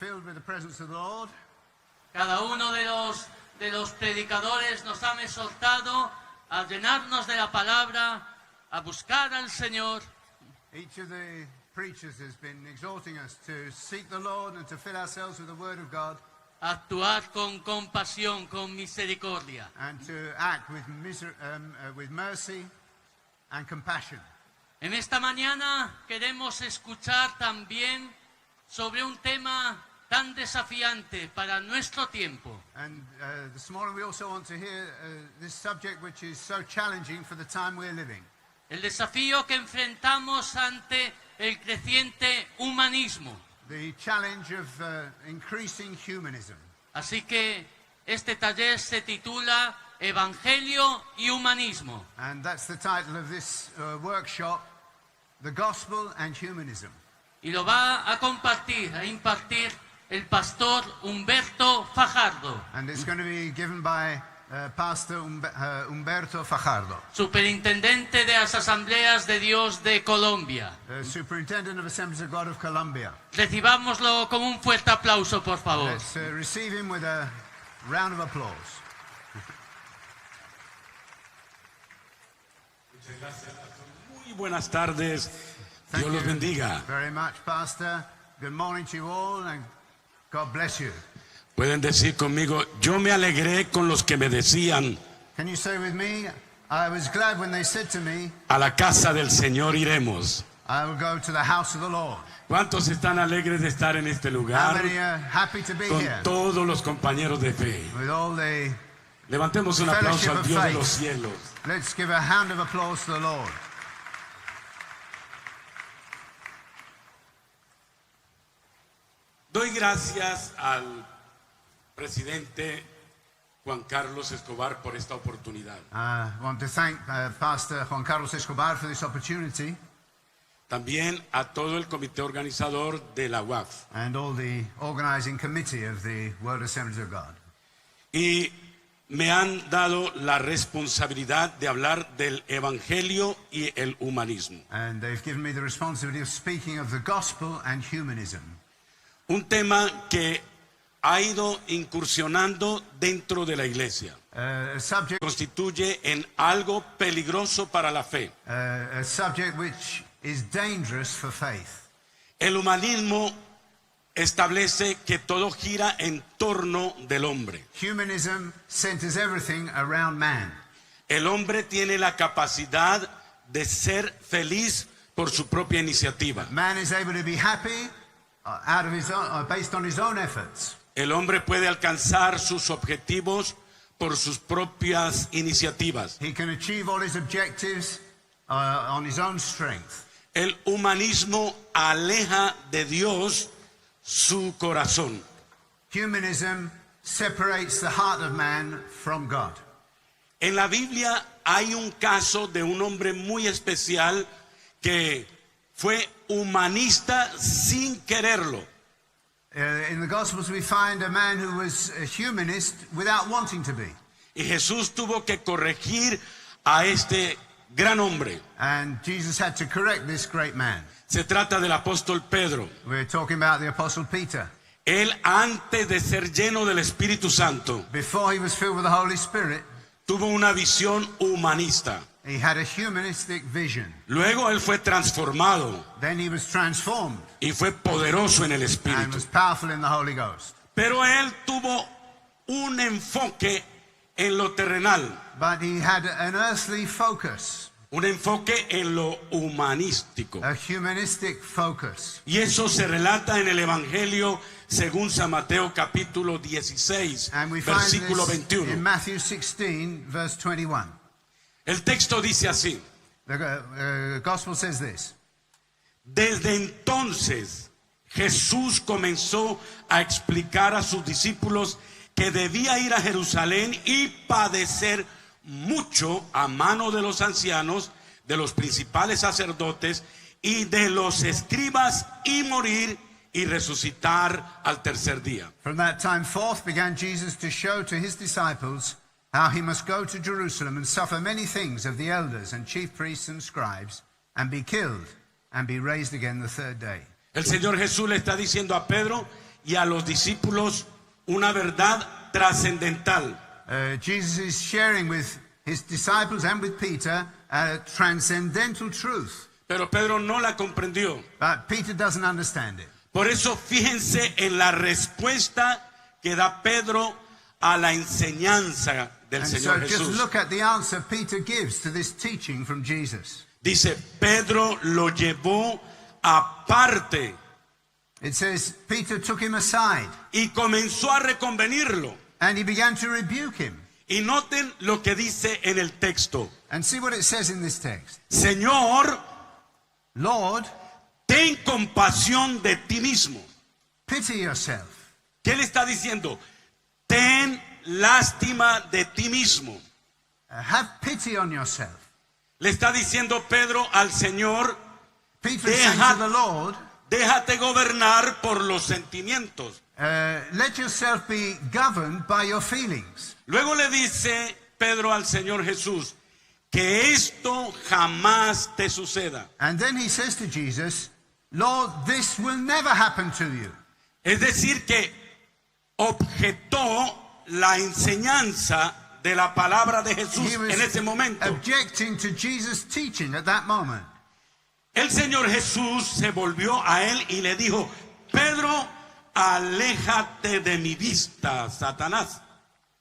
filled with the presence of the Lord. Cada uno de los predicadores nos han exhortado a llenarnos de la palabra, a buscar al Señor. Each of the preachers has been exhorting us to seek the Lord and to fill ourselves with the Word of God. A actuar con compasión, con misericordia. And to act with mercy and compassion. En esta mañana queremos escuchar también sobre un tema tan desafiante para nuestro tiempo. And this morning we also want to hear this subject which is so challenging for the time we're living. El desafío que enfrentamos ante el creciente humanismo. The challenge of increasing humanism. Así que este taller se titula Evangelio y Humanismo. And that's the title of this workshop, The Gospel and Humanism. Y lo va a impartir el pastor Humberto Fajardo. And it's going to be given by Pastor Humberto Fajardo, Superintendente de las Asambleas de Dios de Colombia. Superintendent of Assemblies of God of Colombia. Recibámoslo con un fuerte aplauso, por favor. Let's receive him with a round of applause. Muchas gracias, pastor. Muy buenas tardes. Dios los bendiga. Very much, Pastor. Good morning to you all, and God bless you. Pueden decir conmigo, yo me alegré con los que me decían, Can you say with me, I was glad when they said to me, a la casa del Señor iremos. I will go to the house of the Lord. ¿Cuántos están alegres de estar en este How lugar many are happy to be con here todos los compañeros de fe? with all the... Levantemos un aplauso al Dios de los cielos. Let's give a hand of applause to the Lord. Doy gracias al presidente Juan Carlos Escobar por esta oportunidad. I want to thank Pastor Juan Carlos Escobar for this opportunity, También a todo el comité organizador de la UAF. and all the organizing committee of the World Assemblies of God. Y me han dado la responsabilidad de hablar del evangelio y el humanismo. And they've given me the responsibility of speaking of the gospel and humanism. Un tema que ha ido incursionando dentro de la iglesia. A subject Constituye en algo peligroso para la fe. a subject which is dangerous for faith. El humanismo establece que todo gira en torno del hombre. Humanism centers everything around man. El hombre tiene la capacidad de ser feliz por su propia iniciativa. Man is able to be happy out of his own, based on his own efforts. El hombre puede alcanzar sus objetivos por sus propias iniciativas. He can achieve all his objectives on his own strength. El humanismo aleja de Dios su corazón. Humanism separates the heart of man from God. En la Biblia hay un caso de un hombre muy especial que fue humanista sin quererlo. In the Gospels we find a man who was a humanist without wanting to be. Y Jesús tuvo que corregir a este gran hombre. And Jesus had to correct this great man. Se trata del apóstol Pedro. We're talking about the Apostle Peter. Él, antes de ser lleno del Espíritu Santo, Before he was filled with the Holy Spirit, tuvo una visión humanista. he had a humanistic vision. Luego él fue transformado Then he was transformed y fue poderoso en el and Espíritu. was powerful in the Holy Ghost. Pero él tuvo un enfoque en lo terrenal, But he had an earthly focus, un enfoque en lo humanístico. a humanistic focus. Y eso se relata en el Evangelio según San Mateo capítulo 16, And we find versículo this in 21. Matthew 16, verse 21. El texto dice así: The Gospel says this. desde entonces Jesús comenzó a explicar a sus discípulos que debía ir a Jerusalén y padecer mucho a mano de los ancianos, de los principales sacerdotes y de los escribas, y morir y resucitar al tercer día. From that time forth began Jesus to show to his disciples how he must go to Jerusalem and suffer many things of the elders and chief priests and scribes, and be killed, and be raised again the third day. El Señor Jesús le está diciendo a Pedro y a los discípulos una verdad trascendental. Jesus is sharing with his disciples and with Peter a transcendental truth. Pero Pedro no la comprendió. But Peter doesn't understand it. Por eso fíjense en la respuesta que da Pedro a la enseñanza del And so Señor just Jesús. look at the answer Peter gives to this teaching from Jesus. Dice, Pedro lo llevó aparte It says, Peter took him aside y comenzó a reconvenirlo. and he began to rebuke him. Y noten lo que dice en el texto. And see what it says in this text. Señor, Lord, ten compasión de ti mismo. pity yourself. ¿Qué le está diciendo? Ten lástima de ti mismo. Have pity on yourself. Le está diciendo Pedro al Señor, Peter is saying to the Lord, déjate gobernar por los sentimientos. let yourself be governed by your feelings. Luego le dice Pedro al Señor Jesús, que esto jamás te suceda. And then he says to Jesus, Lord, this will never happen to you. Es decir, que objetó la enseñanza de la palabra de Jesús He was en ese momento. objecting to Jesus' teaching at that moment. El Señor Jesús se volvió a él y le dijo, Pedro, aléjate de mi vista, Satanás.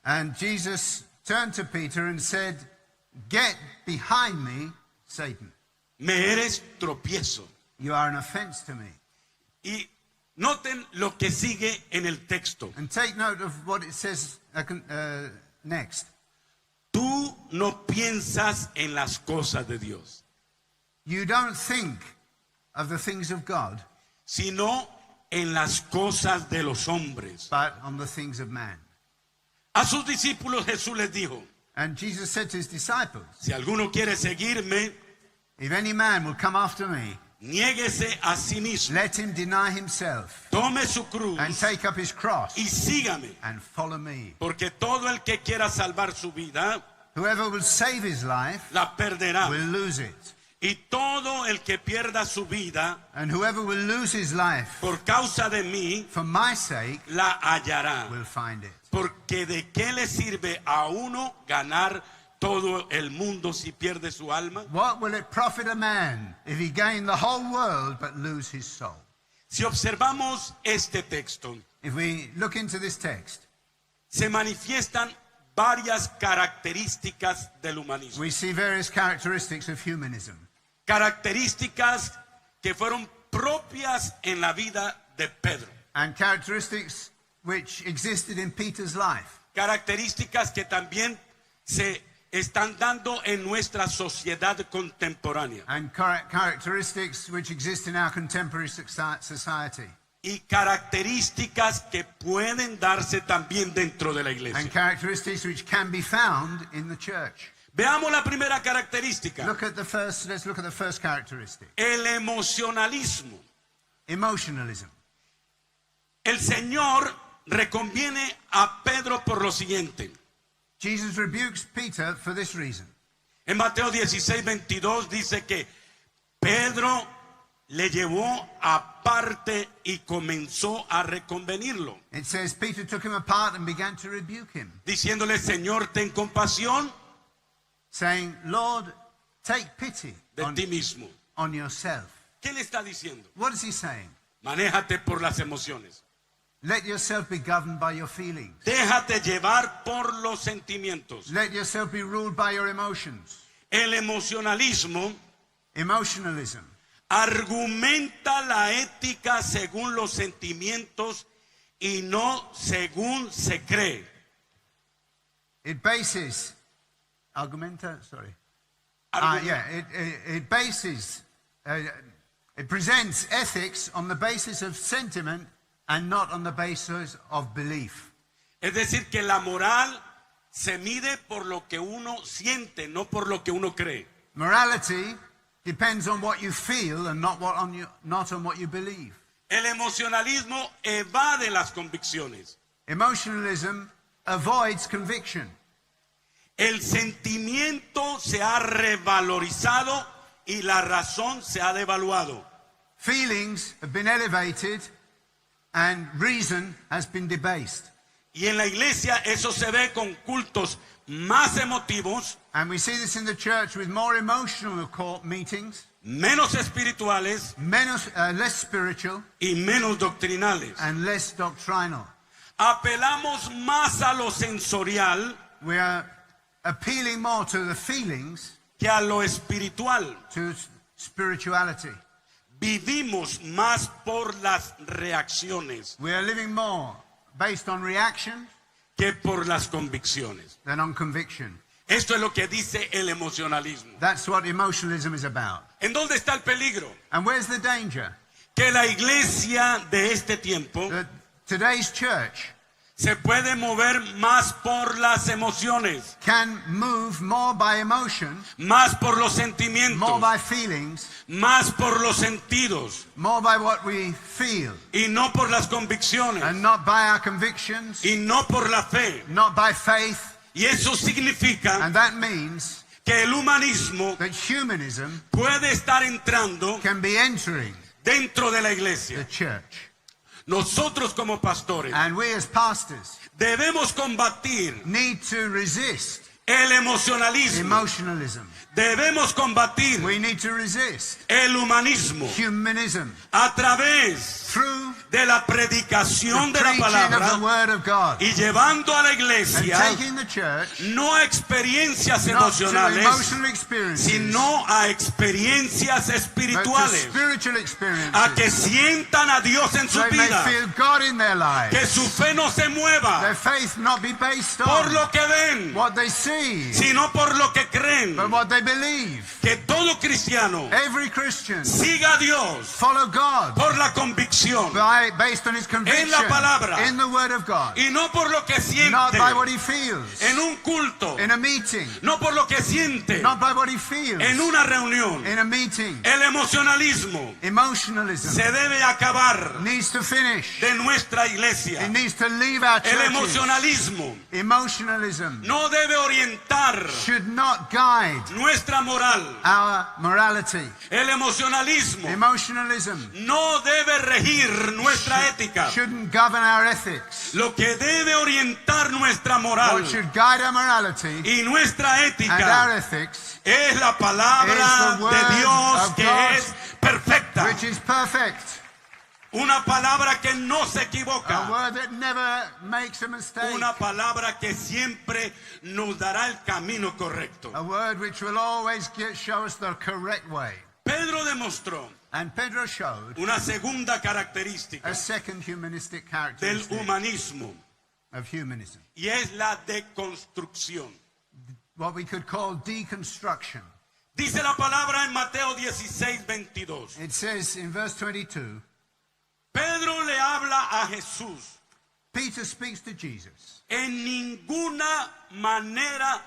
And Jesus turned to Peter and said, get behind me, Satan. Me eres tropiezo. You are an offense to me. Y noten lo que sigue en el texto. And take note of what it says next. Tú no piensas en las cosas de Dios, You don't think of the things of God, sino en las cosas de los hombres. but on the things of man. A sus discípulos Jesús les dijo, And Jesus said to his disciples, si alguno quiere seguirme, if any man will come after me, niéguese a sí mismo, let him deny himself tome su cruz and take up his cross y sígame. and follow me. Porque todo el que quiera salvar su vida, Whoever will save his life la perderá. will lose it. Y todo el que pierda su vida And whoever will lose his life por causa de mí, for my sake la hallará. will find it. Porque de qué le sirve a uno ganar todo el mundo si pierde su alma. What will it profit a man if he gain the whole world but lose his soul? Si observamos este texto, If we look into this text, se manifiestan varias características del humanismo. we see various characteristics of humanism. Características que fueron propias en la vida de Pedro. And characteristics which existed in Peter's life. Características que también se están dando en nuestra sociedad contemporánea. And characteristics which exist in our contemporary society. Y características que pueden darse también dentro de la iglesia. And characteristics which can be found in the church. Veamos la primera característica. Let's look at the first characteristic. El emocionalismo. Emotionalism. El Señor reconviene a Pedro por lo siguiente. Jesus rebukes Peter for this reason. En Mateo 16:22 dice que Pedro le llevó aparte y comenzó a reconvenirlo, It says Peter took him apart and began to rebuke him, diciéndole, Señor, ten compasión saying, Lord, take pity de ti mismo. on yourself. ¿Qué le está diciendo? What is he saying? Manéjate por las emociones. Let yourself be governed by your feelings. Déjate llevar por los sentimientos. Let yourself be ruled by your emotions. El emocionalismo Emotionalism argumenta la ética según los sentimientos y no según se cree. It bases it presents ethics on the basis of sentiment and not on the basis of belief. Es decir, que la moral se mide por lo que uno siente, no por lo que uno cree. Morality depends on what you feel and not on what you believe. El emocionalismo evade las convicciones. Emotionalism avoids conviction. El sentimiento se ha revalorizado y la razón se ha devaluado. Feelings have been elevated and reason has been debased. Y en la iglesia eso se ve con cultos más emotivos, And we see this in the church with more emotional court meetings, menos espirituales less spiritual y menos doctrinales. and less doctrinal. Apelamos más a lo sensorial We are appealing more to the feelings, que a lo espiritual. to spirituality. Vivimos más por las reacciones We are living more based on reaction que por las convicciones. than on conviction. Esto es lo que dice el emocionalismo. That's what emotionalism is about. ¿En dónde está el peligro? And where's the danger? Que la iglesia de este tiempo That today's church se puede mover más por las emociones, can move more by emotion, más por los more sentimientos, by feelings, más por los sentidos more by what we feel, y no por las convicciones and not by our convictions, y no por la fe. not by faith. Y eso significa And that means que el humanismo that humanism puede estar entrando can be entering dentro de la the iglesia. church. Nosotros como pastores And we as pastors debemos combatir need to resist el emocionalismo, emotionalism. debemos combatir We need to resist el humanismo humanism a través through de la the predicación de la preaching of the palabra word of God. y llevando a la And iglesia taking the church no a experiencias not to emocionales, emotional experiences, sino a experiencias but to espirituales, spiritual a experiences. que sientan a Dios en su They may vida, feel God in their lives. que su fe no se Their mueva faith not be based por on lo que ven, what they see, sino por lo que creen. but what they believe. Que todo cristiano Every Christian siga a Dios follow God por la convicción based on his conviction en la palabra in the word of God, y no por lo que not siente by what he feels en un culto, in a meeting, no por lo que siente not by what he feels en una reunión. in a meeting. El emocionalismo Emotionalism se debe acabar needs to finish. de nuestra iglesia. It needs to leave our El churches. emocionalismo Emotionalism no debe orientar should not guide nuestra moral. our morality. El emocionalismo Emotionalism no debe regir nuestra ética. shouldn't govern our ethics. Lo que debe orientar nuestra moral What should guide our morality y nuestra and our ética ethics, es la palabra is the word de Dios of que God, es perfecta. which is perfect. Una palabra que no se A equivoca. word that never makes a mistake. Una palabra que siempre nos dará el camino correcto. A word which will always show us the correct way. Pedro demostró And Pedro showed una segunda característica a second humanistic del characteristic humanismo of humanism, y es la deconstrucción. what we could call deconstruction. Dice la palabra en Mateo 16:22. It says in verse 22, Pedro le habla a Jesús. Peter speaks to Jesus. En ninguna manera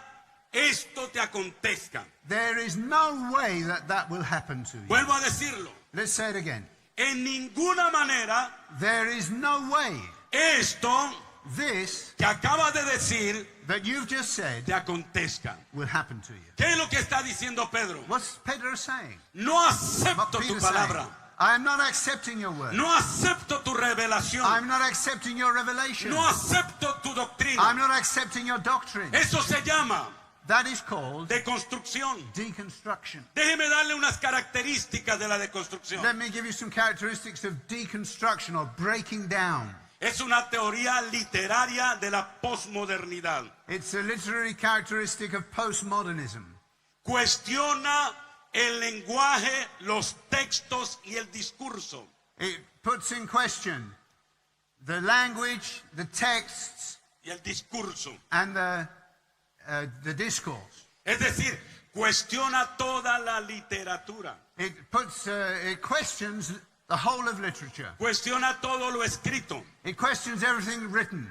esto te acontezca. There is no way that that will happen to you. Vuelvo a decirlo. Let's say it again. En ninguna manera There is no way esto this que acabas de decir that you've just said te acontezca. will happen to you. ¿Qué es lo que está diciendo Pedro? What's Pedro saying? No What acepto tu Peter saying? palabra. I am not accepting your word. No acepto tu revelación. I'm not accepting your revelation. No acepto tu I'm doctrina. not accepting your doctrine. Eso se llama That is called deconstrucción. deconstruction. Déjeme darle unas características de la deconstrucción. Let me give you some characteristics of deconstruction or breaking down. Es una teoría literaria de la posmodernidad. It's a literary characteristic of postmodernism. Cuestiona el lenguaje, los textos y el discurso. It puts in question the language, the texts, Y el discurso. and the discourse. Es decir, cuestiona toda la literatura. It questions the whole of literature. Cuestiona todo lo escrito. It questions everything written.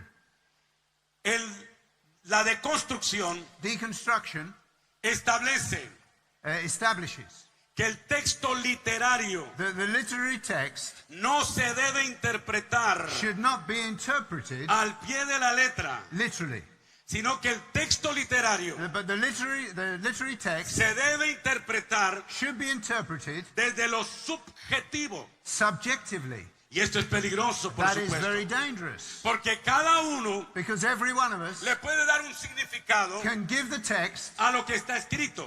La deconstrucción Deconstruction establece establishes que el texto literario that the literary text no se debe interpretar should not be interpreted al pie de la letra, literally, sino que el texto literario but the literary text se debe interpretar should be interpreted desde lo subjetivo subjectively. Y esto es peligroso, por That is very supuesto. dangerous. Porque cada uno Because every one of us le puede dar un significado can give the text a lo que está escrito.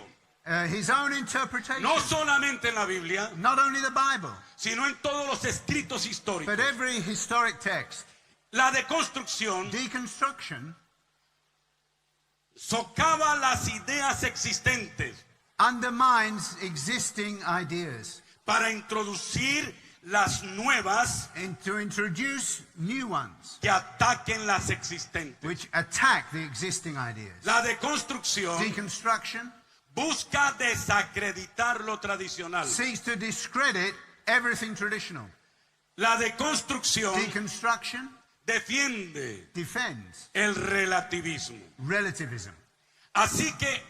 his own interpretation. No solamente en la Biblia, Not only the Bible, sino en todos los escritos históricos. but every historic text. La deconstrucción Deconstruction socava las ideas existentes undermines existing ideas para introducir las nuevas and to introduce new ones que ataquen las existentes. which attack the existing ideas. La deconstrucción Deconstruction busca desacreditar lo tradicional. seeks to discredit everything traditional. La deconstrucción Deconstruction defiende defends el relativismo. relativism. Así que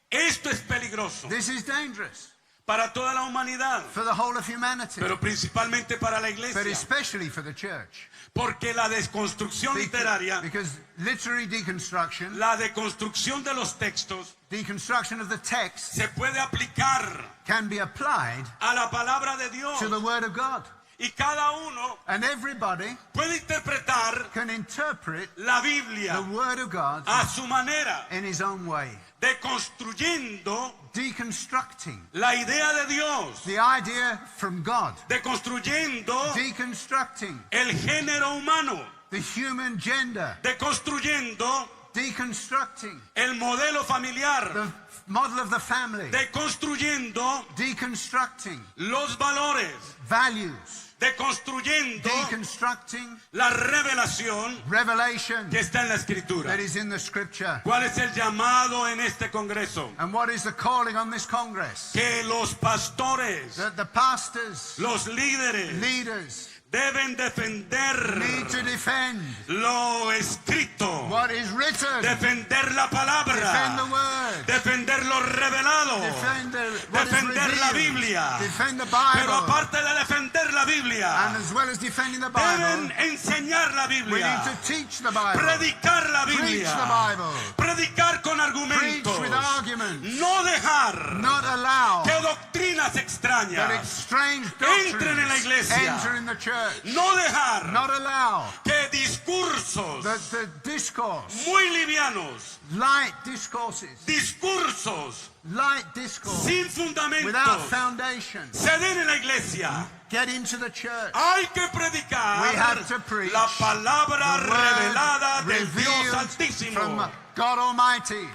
esto es peligroso This is dangerous para toda la humanidad, for the whole of humanity, pero principalmente para la but iglesia. especially for the church. Porque la desconstrucción literaria, Because literary deconstruction, la deconstrucción de los textos, deconstruction of the text, se puede aplicar can be applied a la palabra de Dios. to the Word of God. Y cada uno And everybody puede interpretar can interpret la the Biblia Word of God a su manera, in his own way, deconstruyendo deconstructing la idea de Dios, the idea from God, deconstruyendo deconstructing el género humano, the human gender, deconstruyendo deconstructing el modelo familiar, the model of the family, deconstruyendo deconstructing los valores, values, deconstruyendo deconstructing la revelación revelation que está en la Escritura. that is in the scripture. ¿Cuál es el llamado en este Congreso? And what is the calling on this Congress? Que los pastores, That the pastors, los líderes, leaders, deben defender need to defend lo escrito, what is written, defender la defend the palabra, word, defender lo revelado, defend what is defender la revealed, Biblia. defend the Pero Bible, aparte de defender la and Biblia, as well as defending the deben Bible, enseñar la we need Biblia, to teach the Bible, predicar la preach the Biblia, Bible, predicar con preach argumentos, with arguments, no dejar not allow que doctrinas that extrañas strange entren en la doctrines iglesia. enter in the church, no dejar not allow que discursos the discourse, muy livianos, light discourses, light discourse, sin without fundamentos, foundation, se den en la iglesia. get into the church. Hay que We predicar have to preach la palabra the word revelada del Dios revealed Altísimo. from God Almighty.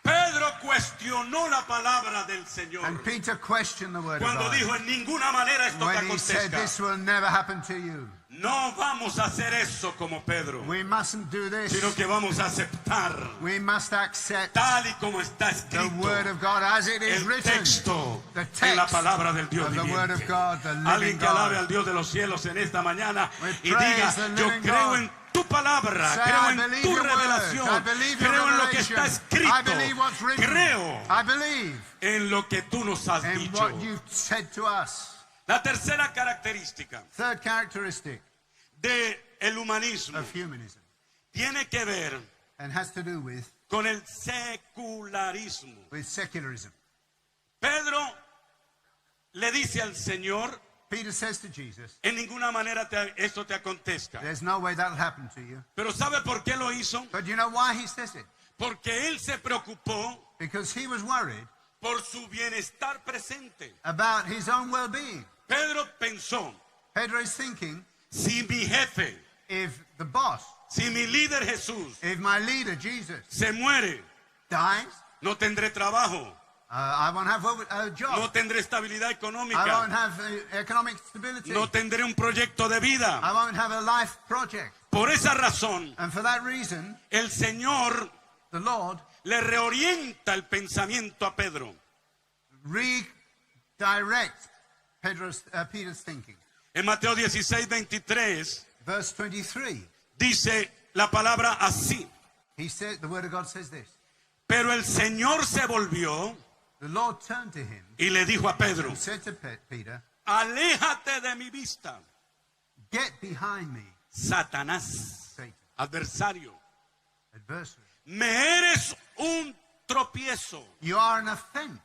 Pedro cuestionó la palabra del Señor And Peter questioned the word of cuando God dijo: en ninguna manera esto te when he said, acontezca. this will never happen to you. No vamos a hacer eso como Pedro, We mustn't do this. sino que vamos a aceptar We must accept tal y como está the escrito word of God as it is el written. texto The en la text palabra del Dios of the word of viviente. God, the living Alguien que alabe al God. Dios de los cielos en esta mañana We y praise diga: the yo living creo God. en tu palabra, Say, creo I en believe tu your word. I revelación, believe your creo en lo que revelation. está escrito, I believe what's written. creo I believe en lo que tú nos has in dicho. what you've said to us. La tercera característica Third characteristic del humanismo of humanism tiene que ver and has to do with con el secularismo. secularism. Pedro le dice al Señor: Peter says to Jesus, en ninguna manera esto te acontezca. there's no way that'll happen to you. Pero ¿sabe por qué lo hizo? But you know why he says it? Porque él se preocupó Because he was worried por su bienestar presente. about his own well-being. Pedro pensó: Pedro is thinking, si mi jefe, if the boss, si mi líder Jesús if my leader, Jesus, se muere, dies, no tendré trabajo, I won't have a job. no tendré estabilidad I won't económica, have economic stability. no tendré un proyecto de vida. I won't have a life project. Por esa razón, And for that reason, el Señor the Lord le reorienta el pensamiento a Pedro. redirects Peter's thinking. En Mateo 16:23 Verse 23, dice la palabra así: he said, the word of God says this. pero el Señor se volvió The Lord turned to him y le dijo a Pedro: and said to Peter, aléjate de mi vista, get behind me, Satanás, Satan, adversario. adversary. Me eres un tropiezo. You are an offense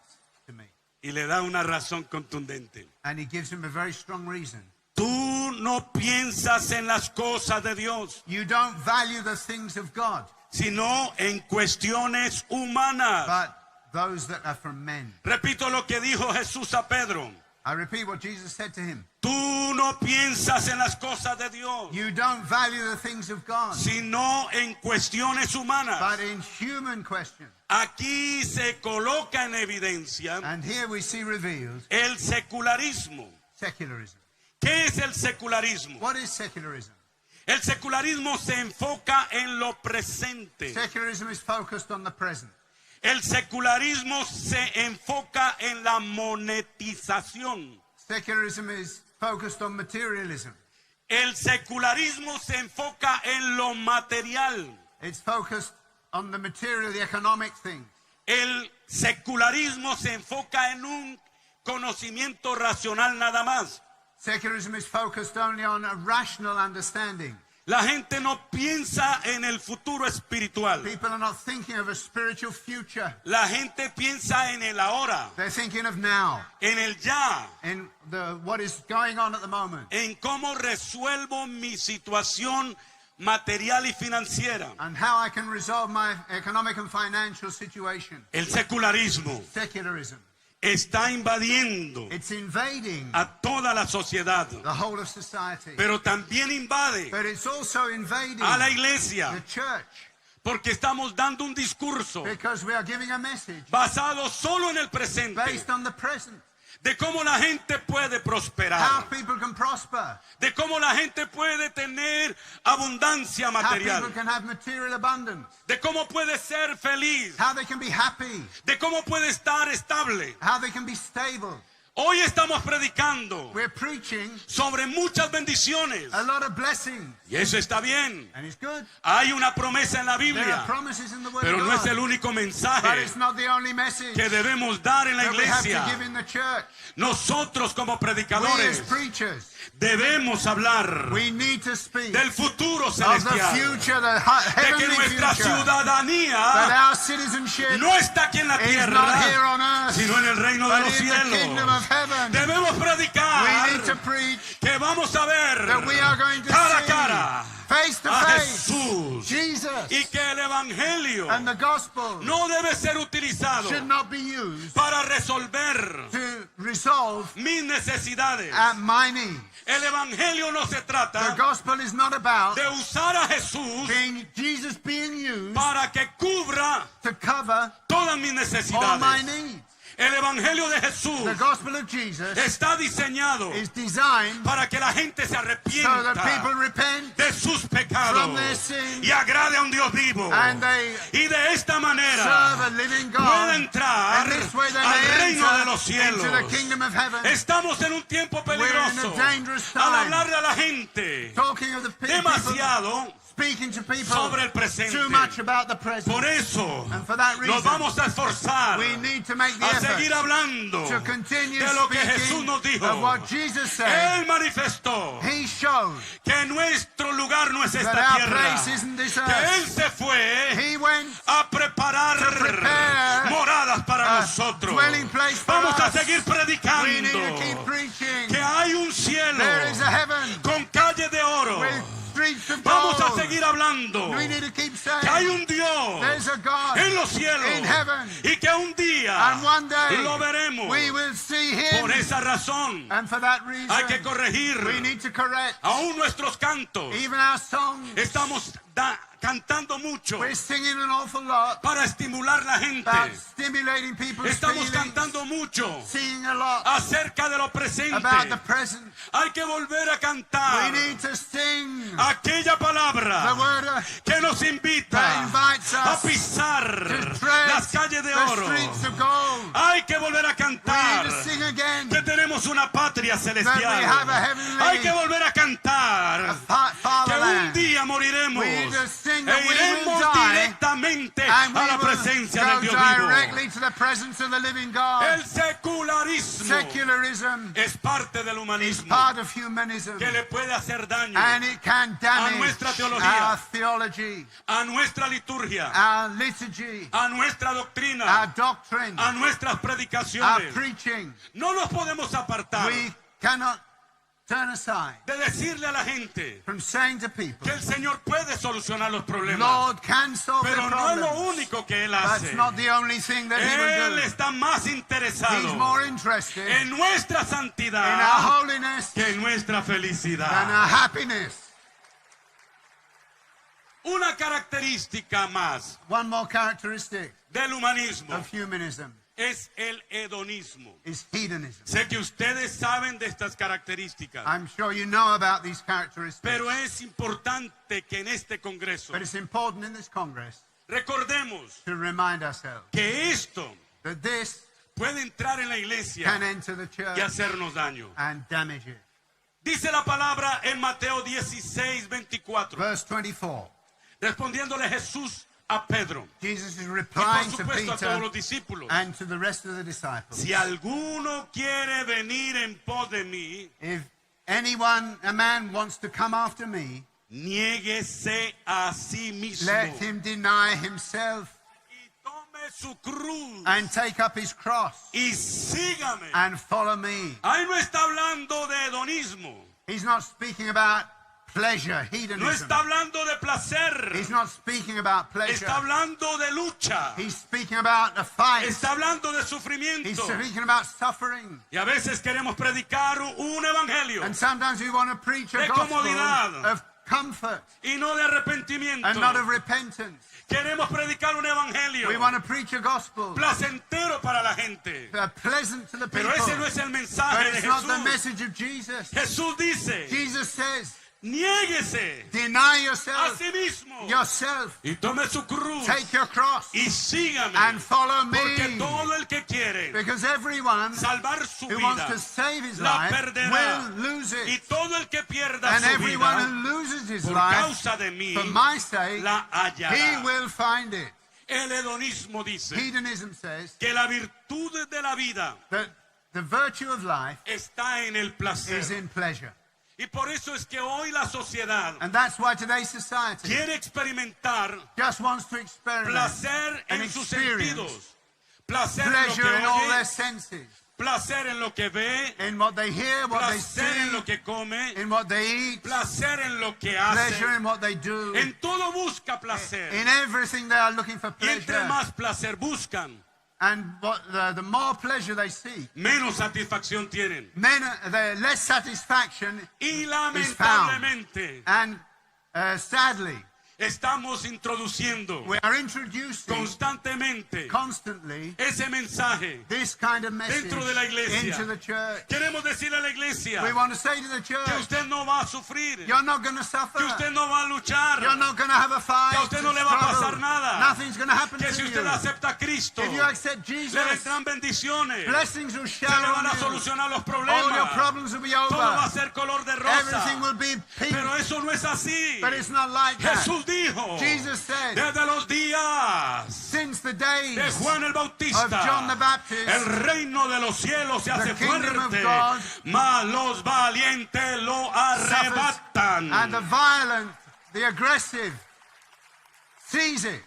to me. Y le da una razón contundente. And he gives him a very strong reason. Tú no piensas en las cosas de Dios, You don't value the things of God, sino en cuestiones humanas. but those that are from men. Repito lo que dijo Jesús a Pedro. I repeat what Jesus said to him. Tú no piensas en las cosas de Dios, You don't value the things of God, sino en cuestiones humanas. but in human questions. Aquí se coloca en evidencia And here we see revealed el secularismo. secularism. ¿Qué es el secularismo? What is secularism? El secularismo se enfoca en lo presente. Secularism is focused on the present. El secularismo se enfoca en la monetización. Secularism is focused on materialism. El secularismo se enfoca en lo material. It's focused on the material, the economic things. El secularismo se enfoca en un conocimiento racional nada más. Secularism is focused only on a rational understanding. La gente no piensa en el futuro espiritual. People are not thinking of a spiritual future. La gente piensa en el ahora, They're thinking of now, en el ya, in what is going on at the moment, en cómo resuelvo mi situación material y financiera. and how I can resolve my economic and financial situation. El secularismo Secularism. está invadiendo It's invading a toda la sociedad, the whole of society. pero también invade But it's also invading a la the iglesia, church, porque estamos dando un discurso because we are giving a message basado solo en el presente, based on the present. de cómo la gente puede How prosperar, people can prosper. de cómo la gente puede tener abundancia How material, people can have material abundance. de cómo puede ser feliz, How they can be happy. de cómo puede estar estable. How they can be stable. Hoy estamos predicando We're preaching sobre muchas bendiciones a lot of blessings, y eso está bien. and it's good. Hay una promesa en la There are Biblia, promises in the Word pero of no es God, el único but mensaje it's not the only message que debemos dar en la that we have to iglesia. give in the church. Nosotros como We as predicadores preachers, debemos hablar we need to speak del futuro of the celestial, future, the de que heavenly nuestra future, that ciudadanía our citizenship no está aquí en la is not here tierra, on earth, sino en el reino de but los in the kingdom of cielos. heaven. Debemos We predicar need to preach que vamos a ver that we are going to cara a see cara face to a face Jesús Jesus, y que el evangelio and the gospel no debe ser utilizado should not be used para resolver to resolve mis necesidades. my needs. El evangelio no se The trata gospel is not about de usar a Jesús Jesus being used para que cubra to cover todas mis all my necesidades. needs. El evangelio de Jesús The gospel of Jesus está diseñado is designed para que la gente se so that arrepienta people repent de sus pecados from their sins y agrade a un Dios vivo. and they Y de esta serve manera a living pueda God. entrar And this way they al may reino de los enter into the cielos. kingdom of heaven. Estamos en un tiempo We're in peligroso a dangerous al time. hablarle a la gente Talking of the people, demasiado speaking to people sobre el presente. too much about the present. Por eso And for that reason, nos vamos a esforzar we need to make the a effort seguir hablando to continue de lo que Jesús speaking nos dijo. of what Jesus said. Él manifestó He showed que nuestro lugar no es that esta our tierra, place isn't this que earth. Él se fue He went a preparar to prepare moradas para a nosotros. dwelling place for Vamos a us. seguir We predicando need to keep preaching. que hay un cielo There is a heaven con calles de oro. with streets of Vamos a gold. seguir hablando We need to keep saying que hay un Dios there's a God en los cielos in heaven. y que un día And one day lo veremos. we will see Him. Por esa razón And for that reason, hay que corregir we need to correct aún nuestros cantos. even our songs. Estamos cantando mucho We're singing an awful lot para estimular la gente. about stimulating people's Estamos feelings, cantando mucho singing a lot acerca de lo presente. about the present. Hay que volver a We cantar need to sing aquella the palabra word que nos invita that invites a us pisar to tread las calles de the oro. streets of gold. Hay que volver a We cantar need to sing again que tenemos una patria that celestial. we have a heavenly Hay que volver a cantar que un fatherland. día moriremos We need to sing e that we will iremos die directamente and a we la will presencia del go Dios vivo. directly to the presence of the living God. El secularismo Secularism es parte del is humanismo part of humanism, que le puede hacer daño and it can damage nuestra teología, our theology, a nuestra liturgia, our liturgy, a nuestra doctrina, our doctrine, a nuestras our predicaciones. preaching. No nos podemos apartar We cannot turn aside de decirle a la gente from saying to people, que el Señor puede solucionar los problemas. Lord can solve their Pero no es lo problems. único que Él That's hace. not the only thing that he Él will do. está más interesado He's more interested en nuestra in our santidad holiness que en nuestra than felicidad. our happiness. Una característica más One more characteristic del humanismo of humanism es el hedonismo. is hedonism. Sé que ustedes saben de estas características, I'm sure you know about these characteristics, pero es importante que en este congreso but it's important in this Congress recordemos to remind ourselves que esto that this puede entrar en la iglesia can enter the y church hacernos daño. and damage it. Dice la palabra en Mateo 16:24, Verse 24, respondiéndole Jesús a Pedro Jesus is y por replying to supuesto a todos los Peter discípulos: and to the rest of the disciples. si alguno quiere venir en pos de mí, If a man wants to come after me, niéguese a sí mismo let him deny himself y tome su cruz and take up his cross y sígame. and follow me. Ahí no está hablando de hedonismo, He's not speaking about pleasure, no hedonism. está hablando de placer, He's not speaking about pleasure. está hablando de lucha, He's speaking about a fight. está hablando de He's sufrimiento. speaking about suffering. Y a veces queremos predicar un evangelio And sometimes we want to preach a de gospel comodidad of comfort y no de arrepentimiento. and not of repentance. Queremos predicar un evangelio We want to preach a gospel placentero para la gente. pleasant to the people. Pero ese no es el But mensaje de it's not the Jesús. message of Jesus. Jesús dice: Jesus says, niéguese deny a yourself, sí mismo yourself, y tome su cruz take your cross y sígame. and follow Porque me. todo el que quiere Because everyone salvar su who wants vida to save his la life perderá. will lose Y it. todo el que pierda And su everyone vida who loses his por life causa de mí for my sake, la he hallará. will find it. El hedonismo dice Hedonism says que la virtud de la vida that the virtue of life está en el placer. is in pleasure. Y por eso es que hoy la sociedad And that's why today's society quiere experimentar just wants to experiment placer and en sus experience sentidos. Placer en lo pleasure que in all their oye, senses, placer en lo que ve, in what they hear, what they placer en see, lo que come, in what they eat, placer en lo que hace. pleasure in what they do. En todo busca placer. In everything they are looking for Y entre pleasure. más placer buscan, And the more pleasure they seek, menos satisfacción tienen. the less satisfaction Y is found. lamentablemente And sadly, estamos introduciendo we are introducing constantemente constantly ese mensaje this kind of message dentro de la iglesia. into the church. Queremos decirle a la iglesia We want to say to the que church, usted no va a sufrir, you're not going to suffer. que usted no va a luchar, You're not going to have a fight. que a usted no le va a struggle. pasar nada, Nothing's going to happen que to si you. usted acepta a Cristo, If you accept le Jesus, vendrán bendiciones, blessings will se shower le van on a you. solucionar los All your problemas, problems will be todo va a over. ser color de rosa. Everything will be pink. Pero eso no es así. But it's not like that. Jesús dijo, Jesus said, desde los días since the days de Juan el Bautista, of John the Baptist, el reino de los cielos se hace kingdom of fuerte, God mas los valientes lo arrebatan. and the violent, the aggressive, seize it.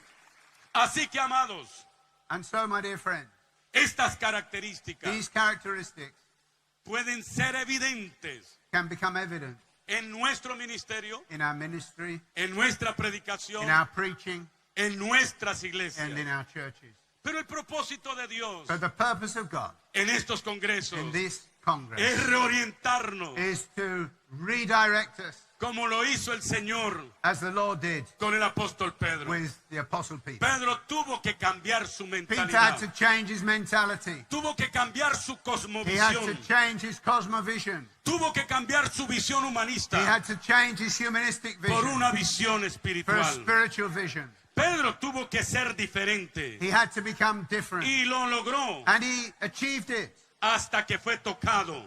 Así que, amados, And so, my dear friend, estas características these characteristics pueden ser evidentes can become evident en nuestro ministerio, in our ministry, en nuestra predicación, in our preaching, en nuestras iglesias. and in our churches. Pero el propósito de Dios But the purpose of God en estos congresos in this Congress es reorientarnos is to redirect us como lo hizo el Señor as the Lord did con el apóstol Pedro. with the Apostle Peter. Pedro tuvo que cambiar su Peter had mentalidad, to change his mentality. tuvo que cambiar su He had to cosmovisión, change his cosmovision. tuvo que cambiar su visión He humanista had to change his humanistic por vision una visión for a espiritual. spiritual vision. Pedro tuvo que ser diferente He had to become different. y lo logró And he achieved it hasta que fue tocado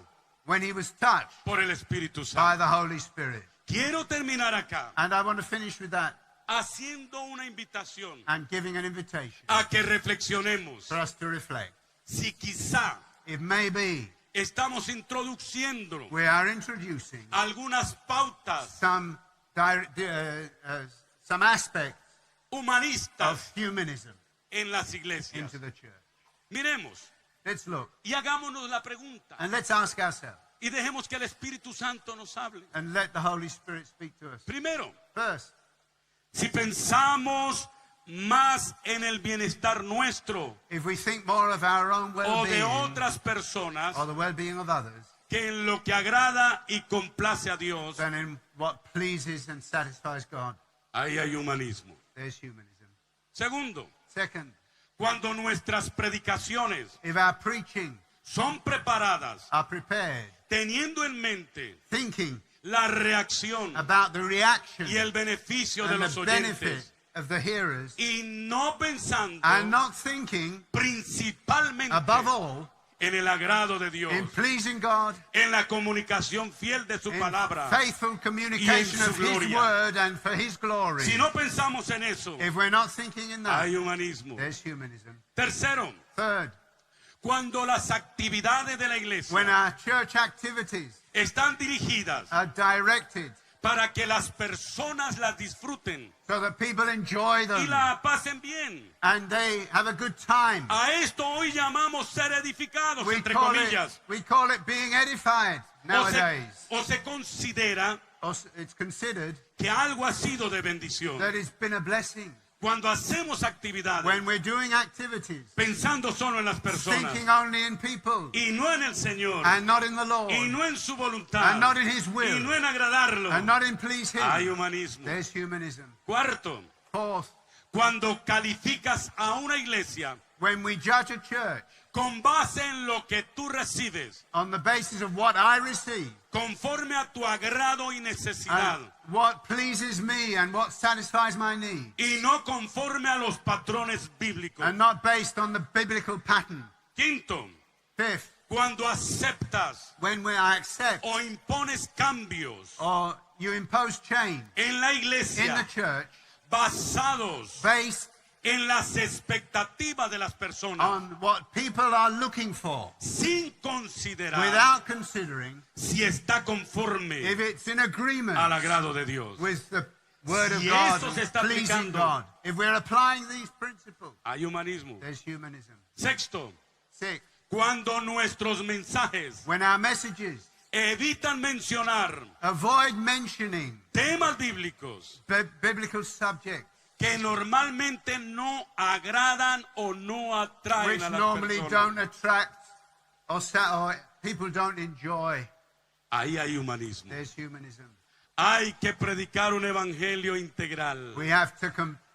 when he was touched por el Espíritu by Santo. the Holy Spirit. Quiero terminar acá And I want to finish with that haciendo una invitación and giving an invitation a que reflexionemos for us to reflect. si quizá It may be estamos introduciendo we are introducing algunas pautas some aspects humanistas of humanism en las iglesias. into the church. Miremos Let's look y hagámonos la pregunta, and let's ask ourselves, y dejemos que el Espíritu Santo nos hable. and let the Holy Spirit speak to us. Primero, First, si pensamos más en el bienestar nuestro if we think more of our own o de well-being otras personas or the well-being of others que en lo que agrada y complace a Dios, than in what pleases and satisfies God, ahí hay humanismo. there's humanism. Segundo, Second, cuando nuestras predicaciones if our preaching son preparadas are prepared, teniendo en mente thinking la reacción about the reaction y el beneficio de and los the benefit oyentes of the hearers, y no pensando and not thinking, principalmente above all, en el agrado de Dios, in pleasing God, en la comunicación fiel de su in palabra. faithful communication su of His gloria. word and for His glory. Si no pensamos en eso, If we're not thinking in that, hay humanismo. there's humanism. Tercero, Third, cuando las actividades de la iglesia when our church activities están dirigidas are directed para que las personas las disfruten so that people enjoy y them la pasen bien. and they have a good time, A esto hoy llamamos ser edificados, we entre call comillas. it being edified nowadays. O se considera It's considered que algo ha sido de bendición. that it's been a blessing. Cuando hacemos actividades When we're doing activities, pensando solo en las personas thinking only in people y no en el Señor and not in the Lord y no en su voluntad and not in His y will no en agradarlo, and not in please hay Him, humanismo. there's humanism. Cuarto, Fourth, cuando calificas a una iglesia when we judge a church con base en lo que tú recibes, on the basis of what I receive conforme a tu agrado y necesidad, and what pleases me and what satisfies my need, y no conforme a los patrones bíblicos. and not based on the biblical pattern. Quinto, Fifth, cuando aceptas when I accept o impones cambios or you impose change en la in the iglesia church basados based en las expectativas de las personas, on what people are looking for, sin considerar without considering si está conforme if it's in agreement al agrado de Dios. with the Word of Si God, eso se and está pleasing aplicando. God. If we're applying these principles, Hay humanismo. there's humanism. Sexto, Six, cuando nuestros mensajes when our messages evitan mencionar avoid mentioning temas bíblicos biblical subjects, que normalmente no agradan o no atraen which a las normally personas. don't attract or people don't enjoy, Ahí hay humanismo. there's humanism. Hay que predicar un evangelio integral. We have to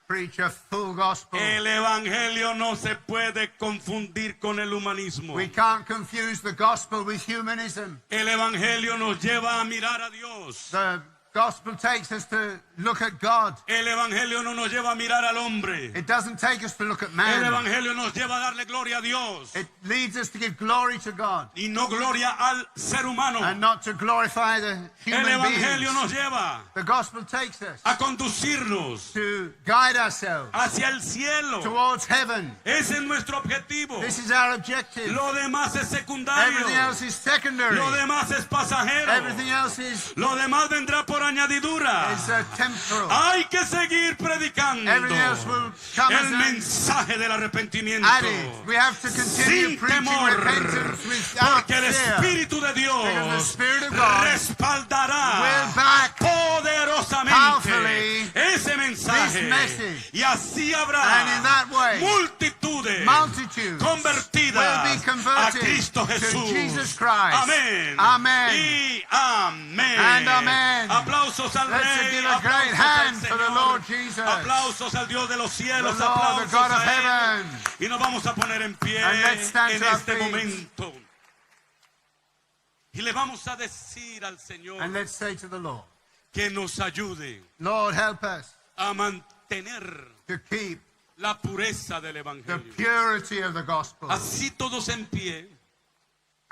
preach a full gospel. El evangelio no se puede confundir con el humanismo. We can't confuse the gospel with humanism. El evangelio nos lleva a mirar a Dios. The gospel takes us to look at God. El evangelio no nos lleva a mirar al hombre. It doesn't take us to look at El man. evangelio nos lleva a darle gloria a Dios It leads us to give glory to God y no gloria al ser humano. and not to glorify the El human evangelio beings. nos lleva The gospel takes us a conducirnos to guide ourselves hacia el cielo. towards heaven. Ese es nuestro objetivo. This is our objective. Lo demás es secundario. Everything else is secondary. Lo demás es pasajero. Everything else is Lo demás vendrá por añadidura. temporal. Hay que seguir predicando Everything else will come as el a mensaje del arrepentimiento added. We have to continue sin preaching temor, repentance without porque el fear. Espíritu de Because the Dios Spirit of God respaldará will back poderosamente powerfully ese mensaje, this message. y así And in habrá that way, multitudes multitudes convertidas will be converted a Cristo to Jesús. Jesus Christ. Amén. Amen. Y amén. And amen. Aplausos al Let's Rey. give a great Aplausos hand al for the Señor. Lord Jesus. Aplausos al Dios de los cielos. The Lord, the Aplausos God of a Él. heaven. Y nos vamos a poner en pie And let's stand en to our este feet. momento. Y le vamos a decir al Señor And let's say to the Lord, que nos ayude Lord, help us a mantener to keep la pureza del the Evangelio. purity of the gospel. Así todos en pie,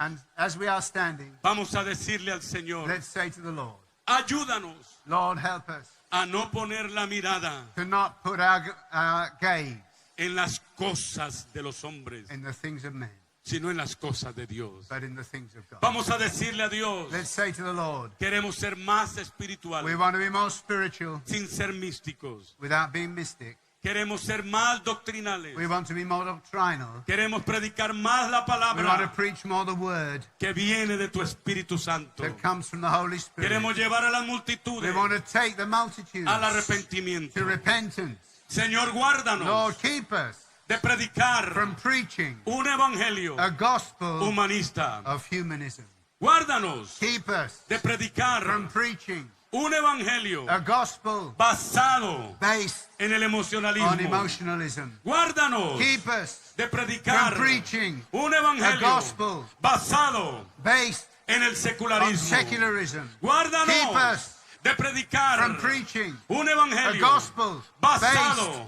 And as we are standing, vamos a decirle al Señor, let's say to the Lord, ayúdanos Lord, help us a no poner la mirada to not put our gaze en las cosas de los hombres, in the things of men, sino en las cosas de Dios. but in the things of God. Vamos a decirle a Dios, Let's say to the Lord, queremos ser más we espirituales, want to be more spiritual sin ser místicos. without being mystic. Queremos ser más doctrinales. We want to be more doctrinal. Queremos predicar más la We want to palabra preach more the word que viene de tu Espíritu Santo. that comes from the Holy Spirit. Queremos llevar a las We multitudes want to take the multitudes al arrepentimiento. to repentance. Señor, guárdanos Lord, keep us de predicar from preaching un evangelio a gospel humanista. of humanism. Guárdanos Keep us de predicar from preaching un evangelio a gospel basado based en el on emocionalismo. emotionalism. Guárdanos Keep us de from predicar preaching un a evangelio gospel basado based en el on secularismo. secularism. Keep Guárdanos us de predicar from preaching un a evangelio gospel basado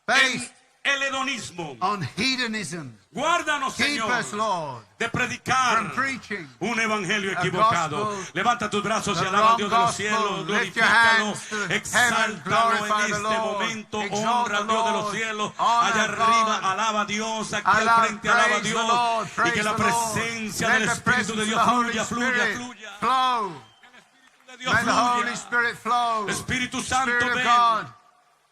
based en el hedonismo. on hedonism. Guárdanos, Keep us, Señor, Lord, de from predicar preaching un evangelio a equivocado. gospel, Levanta tus brazos y the alaba al wrong Dios de los gospel. cielos. Lift your Glorifícalo, hands to heaven. exáltalo Glorify en the este Lord. momento. Exalt Honra al the Dios de los Lord. cielos. Honor Allá God. arriba, alaba a Dios. Aquí al Allah, frente, alaba a praise the Dios. Lord, Y praise que la the Lord. presencia Let del the Espíritu presence de of Dios the Holy fluya, fluya, Spirit fluya. flow. De Dios May the Holy fluya. Spirit flow. Espíritu Santo, Spirit of ven. God,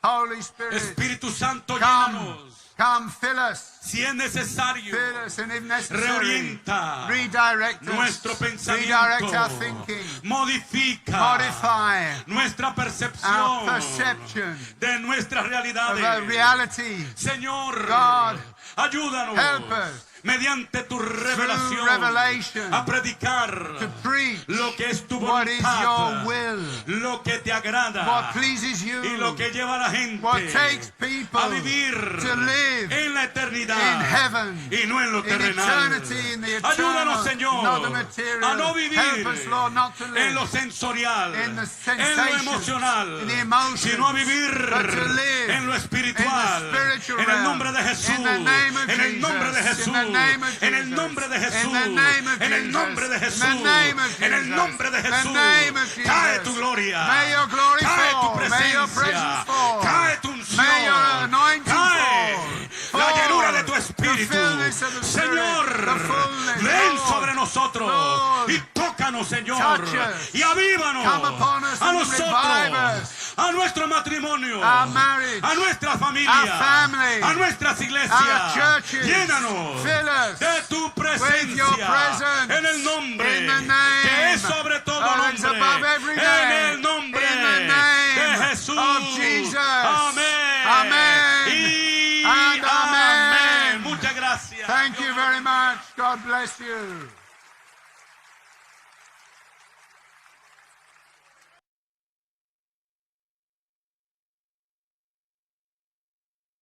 Holy Spirit, Espíritu Santo, come, llénanos. come, fill us, Si es necesario, fill us, and if necessary, reorienta redirect us, nuestro pensamiento, redirect our thinking, modifica modify nuestra our percepción perception de nuestras of realidades. our reality. Señor, God, ayúdanos help us mediante tu revelación revelation a predicar to preach lo que es tu what is your voluntad, will, lo que te agrada what pleases you, y lo que lleva a la gente what takes people a vivir to live en la eternidad in heaven, y no en lo in terrenal. eternity, in the eternal, Ayúdanos, not the Señor, material. a no vivir Help us, Lord, not to live en lo sensorial, in the en lo sensations, emocional, in the emotions, sino a vivir but to live en lo in espiritual, the spiritual en el realm, nombre de Jesús, in the name of en el nombre de Jesus, Jesús, in the name of en el Jesus, nombre de Jesús, in the name of en el Jesus, nombre de in the Jesús, name of en el Jesus, nombre de in the Jesús. name of Jesus. Cae tu gloria, May your glory cae tu fall, may your presencia, presence fall, cae tu unción, may your anointing cae fall, la fall, llenura de tu the espíritu. fullness of the Spirit, Señor, the fullness, ven Lord, sobre nosotros Lord, y tócanos, Señor, touch us, y avívanos come upon us a and revive nosotros, us, a nuestro matrimonio, our marriage, a nuestra familia, our family, a nuestras our iglesias. churches. Llénanos Fill us de tu with your presencia presence, en el nombre in the name que es sobre todo that is above nombre, every en name, el nombre in the name de Jesús. of Jesus. Amén. Amen. Y And amen. amén. Muchas gracias. Thank you very much. God bless you.